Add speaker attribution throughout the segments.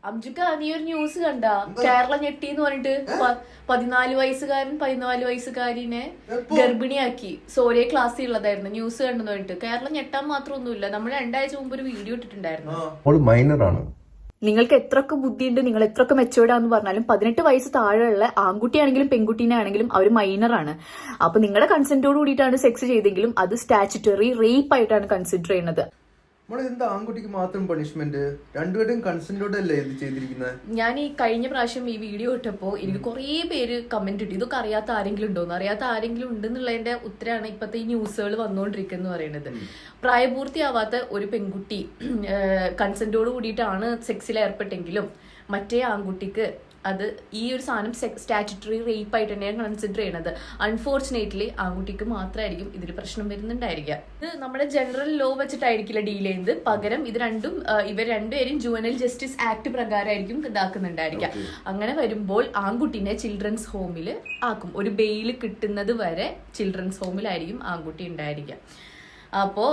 Speaker 1: അംജുക്ക നീ ഒരു ന്യൂസ് കണ്ട? കേരള ഞെട്ടി എന്ന് പറഞ്ഞിട്ട് 14 വയസ്സുകാരിനെ ഗർഭിണിയാക്കി. സോറിയ ക്ലാസ്സിൽ ഉള്ളതായിരുന്നു. ന്യൂസ് കണ്ടെന്ന് പറഞ്ഞിട്ട് കേരളം ഞെട്ടാൻ മാത്രമൊന്നുമില്ല. നമ്മൾ 2 ആഴ്ച മുമ്പ് ഒരു വീഡിയോ ഇട്ടിട്ടുണ്ടായിരുന്നു.
Speaker 2: മൈനറാണ്.
Speaker 1: നിങ്ങൾക്ക് എത്രയൊക്കെ ബുദ്ധിയുണ്ട്, നിങ്ങൾ എത്രയൊക്കെ മെച്ചോർഡാന്ന് പറഞ്ഞാലും 18 വയസ്സ് താഴെയുള്ള ആൺകുട്ടിയാണെങ്കിലും പെൺകുട്ടീനെ ആണെങ്കിലും അവർ മൈനറാണ്. അപ്പൊ നിങ്ങളുടെ കൺസെന്റോട് കൂടിയിട്ടാണ് സെക്സ് ചെയ്തെങ്കിലും അത് സ്റ്റാച്യുട്ടറി റേപ്പ് ആയിട്ടാണ് കൺസിഡർ ചെയ്യുന്നത്.
Speaker 2: എന്താ ആൺകുട്ടിക്ക് മാത്രം പണിഷ്മെന്റ്? രണ്ടുപേരും കൺസെന്റോടെ അല്ലേ ഇത് ചെയ്തിരിക്കുന്നത്?
Speaker 1: ഞാൻ ഈ കഴിഞ്ഞ പ്രാവശ്യം ഈ വീഡിയോ ഇട്ടപ്പോ എനിക്ക് കുറേ പേര് കമന്റ് ഇട്ടു, ഇതൊക്കെ അറിയാത്ത ആരെങ്കിലും ഉണ്ടോന്ന്. അറിയാത്ത ആരെങ്കിലും ഉണ്ടെന്നുള്ളതിന്റെ ഉത്തരമാണ് ഇപ്പത്തെ ഈ ന്യൂസുകൾ വന്നുകൊണ്ടിരിക്കുന്നത് പറയുന്നത്. പ്രായപൂർത്തിയാവാത്ത ഒരു പെൺകുട്ടി കൺസെന്റോട് കൂടിയിട്ടാണ് സെക്സിൽ ഏർപ്പെട്ടെങ്കിലും മറ്റേ ആൺകുട്ടിക്ക് അത് ഈ ഒരു സാധനം സ്റ്റാറ്റ്യൂട്ടറി റേപ്പ് ആയിട്ട് തന്നെയാണ് കൺസിഡർ ചെയ്യുന്നത്. അൺഫോർച്ചുനേറ്റ്ലി ആൺകുട്ടിക്ക് മാത്രമായിരിക്കും ഇതിൽ പ്രശ്നം വരുന്നുണ്ടായിരിക്കുക. ഇത് നമ്മുടെ ജനറൽ ലോ വെച്ചിട്ടായിരിക്കില്ല ഡീൽ ചെയ്യുന്നത്. പകരം ഇവർ രണ്ടുപേരും ജുവനൽ ജസ്റ്റിസ് ആക്ട് പ്രകാരമായിരിക്കും ഇതാക്കുന്നുണ്ടായിരിക്കുക. അങ്ങനെ വരുമ്പോൾ ആൺകുട്ടീനെ ചിൽഡ്രൻസ് ഹോമിൽ ആക്കും. ഒരു ബെയിൽ കിട്ടുന്നത് വരെ ചിൽഡ്രൻസ് ഹോമിലായിരിക്കും ആൺകുട്ടി ഉണ്ടായിരിക്കുക. അപ്പോ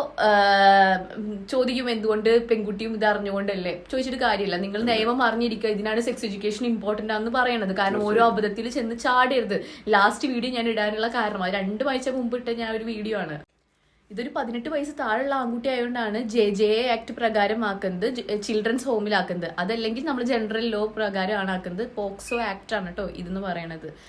Speaker 1: ചോദിക്കും എന്തുകൊണ്ട് പെൺകുട്ടിയും ഇത് അറിഞ്ഞുകൊണ്ടല്ലേ? ചോദിച്ചിട്ട് കാര്യമില്ല. നിങ്ങൾ നിയമം അറിഞ്ഞിരിക്കുക. ഇതിനാണ് സെക്സ് എഡ്യൂക്കേഷൻ ഇമ്പോർട്ടന്റ് ആണെന്ന് പറയുന്നത്. കാരണം ഓരോ അബദ്ധത്തിൽ ചെന്ന് ചാടരുത്. ലാസ്റ്റ് വീഡിയോ ഞാൻ ഇടാനുള്ള കാരണം 2 ആഴ്ച മുമ്പ് ഇട്ട ഞാൻ ഒരു വീഡിയോ ആണ്. ഇതൊരു 18 വയസ്സ് താഴെയുള്ള ആൺകുട്ടി ആയതുകൊണ്ടാണ് JJA ആക്ട് പ്രകാരം ആക്കുന്നത്, ചിൽഡ്രൻസ് ഹോമിലാക്കുന്നത്. അതല്ലെങ്കിൽ നമ്മൾ ജനറൽ ലോ പ്രകാരമാണ് ആക്കുന്നത്. പോക്സോ ആക്ട് ആണ് കേട്ടോ ഇതെന്ന് പറയണത്.